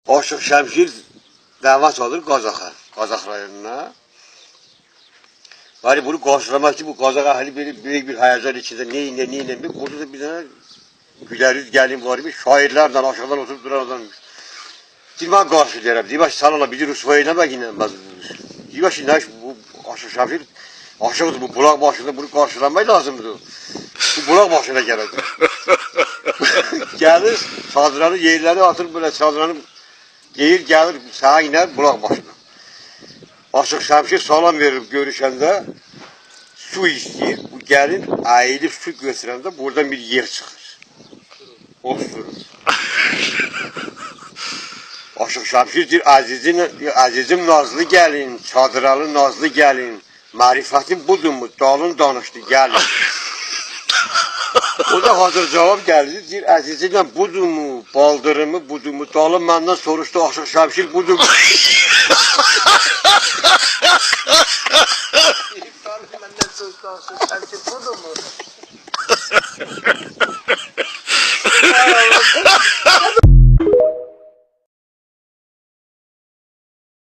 Aşıq Şəmşir dəvət alır Qazaxa, Qazax rayonuna. Bari bunu qarşılamaq ki, bu Qazax əhli böyük bir həyəcan içində neynə. Burada da bir dənə güləriz gəlin var imiş, şairlərlə aşağıdan oturup duran adammış. Deyir, mən qarşılayarım. Deyir, başı salala bizi rüsvay eləmək ilə. Deyir, başı nə iş, bu Aşıq Şəmşir aşığıdır, bu bulaq başında bunu qarşılamaq lazımdır. Bu bulaq başına gəlir. Gəlir, çadranı yerləri atır, böyle çadranı yeyir, gəlir, sağa iner bulaq başına. Aşıq Şəmşir salam verir görüşəndə, su istəyir, bu gəlin əyilib su götürəndə buradan bir yer çıxır. Osurur. Aşıq Şəmşir deyir, əzizim nazlı gəlin, çadıralı nazlı gəlin, marifətim budurmu, dalın danışdı gəlin. O da hazır cavab gəldi, deyir, əzizimlə budurmu, baldırımı budurmu, dalın məndən soruşdu, Aşıq Şəmşir budurmu.